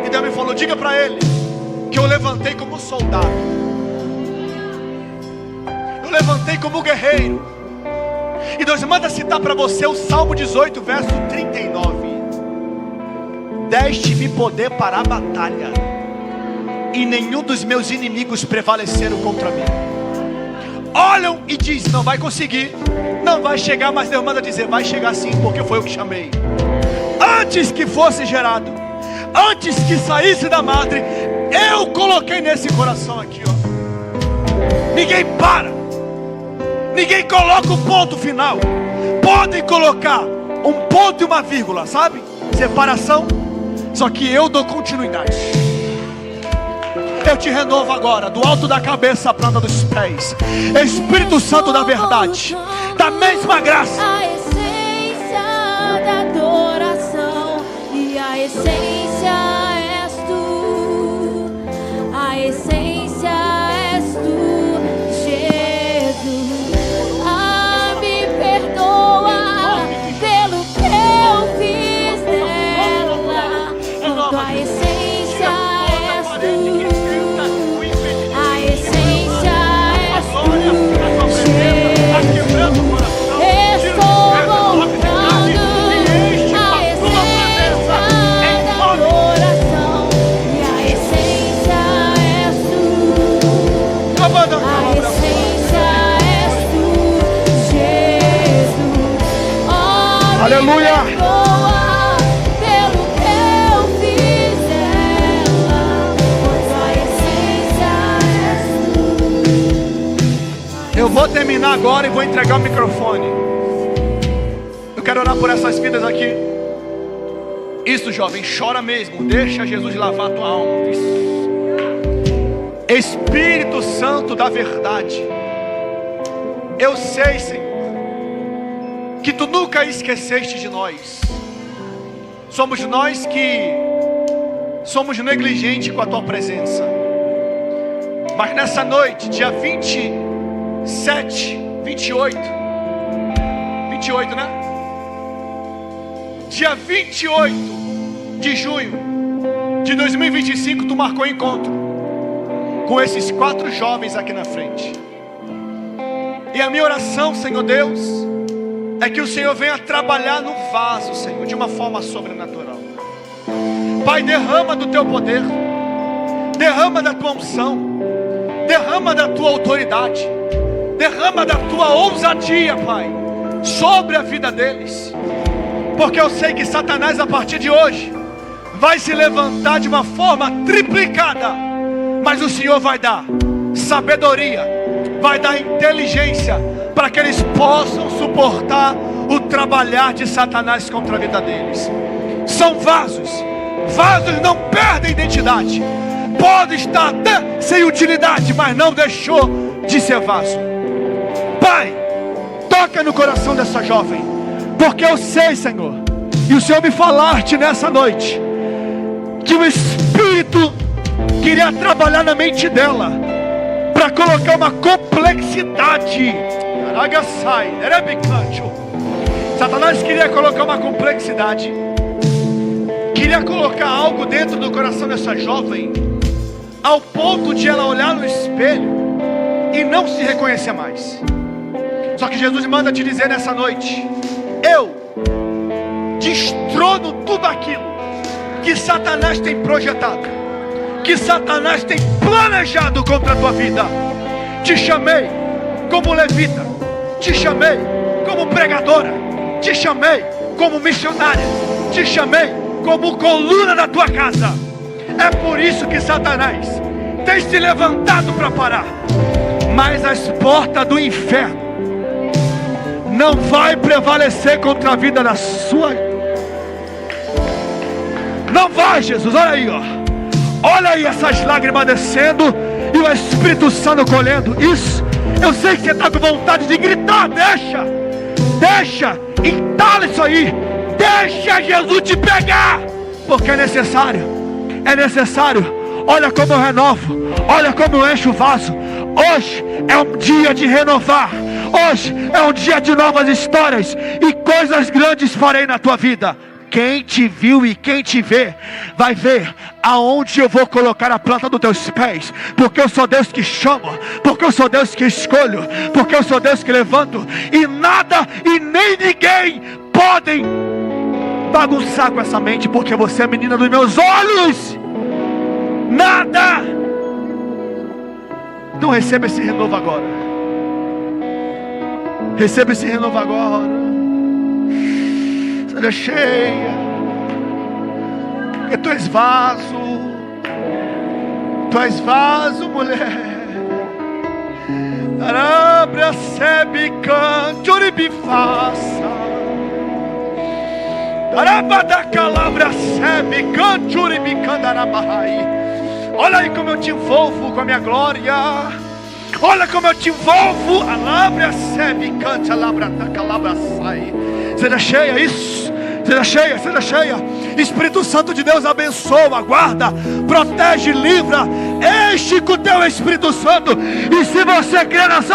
E Deus me falou: diga para ele que eu levantei como soldado, eu levantei como guerreiro. E Deus manda citar para você o Salmo 18, verso 39. Deste-me poder para a batalha, e nenhum dos meus inimigos prevaleceram contra mim. Olham e diz: não vai conseguir, não vai chegar. Mas Deus manda dizer: vai chegar sim, porque foi eu que chamei. Antes que fosse gerado, antes que saísse da madre, eu coloquei nesse coração aqui, ó. Ninguém para, ninguém coloca o ponto final. Podem colocar um ponto e uma vírgula, sabe? Separação. Só que eu dou continuidade. Eu te renovo agora, do alto da cabeça à planta dos pés. Espírito Santo da verdade, da mesma graça. A essência da adoração, e a essência és tu. A essência és tu, Jesus. Me perdoa pelo que eu fiz dela. Quanto a essência és tu. A essência és tu, Jesus. Estou voltando. A essência da adoração, e a essência és tu. A essência és tu, Jesus. Aleluia. Me perdoa pelo que eu fiz dela. Pois a essência és tu. Eu vou terminar agora e vou entregar o microfone. Eu quero orar por essas vidas aqui. Isso, jovem, chora mesmo. Deixa Jesus lavar a tua alma. Isso. Espírito Santo da verdade, eu sei, Senhor, que tu nunca esqueceste de nós. Somos nós que somos negligentes com a tua presença. Mas nessa noite, dia 28, né? Dia 28 de junho de 2025, tu marcou encontro com esses 4 jovens aqui na frente. E a minha oração, Senhor Deus, é que o Senhor venha trabalhar no vaso, Senhor, de uma forma sobrenatural. Pai, derrama do teu poder, derrama da tua unção, derrama da tua autoridade, derrama da tua ousadia, Pai, sobre a vida deles. Porque eu sei que Satanás, a partir de hoje, vai se levantar de uma forma triplicada. Mas o Senhor vai dar sabedoria, vai dar inteligência, para que eles possam suportar o trabalhar de Satanás contra a vida deles. São vasos. Vasos não perdem identidade. Pode estar até sem utilidade, mas não deixou de ser vaso. Pai, toca no coração dessa jovem, porque eu sei, Senhor, e o Senhor me falaste nessa noite, que o Espírito queria trabalhar na mente dela, para colocar uma complexidade. Satanás queria colocar uma complexidade queria colocar algo dentro do coração dessa jovem, ao ponto de ela olhar no espelho e não se reconhecer mais. Só que Jesus manda te dizer nessa noite: eu destrono tudo aquilo que Satanás tem projetado, que Satanás tem planejado contra a tua vida. Te chamei como levita, te chamei como pregadora, te chamei como missionária, te chamei como coluna da tua casa. É por isso que Satanás tem se levantado para parar, mas as portas do inferno não vai prevalecer contra a vida da sua. Não vai, Jesus, olha aí, ó. Olha aí essas lágrimas descendo e o Espírito Santo colhendo. Isso, eu sei que você está com vontade de gritar. Deixa, entala isso aí. Deixa Jesus te pegar, porque é necessário. Olha como eu renovo, olha como eu encho o vaso. Hoje é um dia de renovar. Hoje é um dia de novas histórias e coisas grandes farei na tua vida. Quem te viu e quem te vê vai ver aonde eu vou colocar a planta dos teus pés, porque eu sou Deus que chama, porque eu sou Deus que escolho, porque eu sou Deus que levanto, e nada e nem ninguém podem bagunçar com essa mente, porque você é a menina dos meus olhos. Nada. Então receba esse renovo agora. Receba esse renovo agora. Seja cheia, porque tu és vaso, mulher. Arabra sebe cante, uribi faça. Arabada calabra sebe cante, uribi candarabahai. Olha aí como eu te envolvo com a minha glória. Olha como eu te envolvo. Alabra sebe cante, alabra da calabra sai. Seja cheia, isso. Seja cheia. Espírito Santo de Deus abençoa, guarda, protege, livra. Enche com o teu Espírito Santo. E se você crer nessa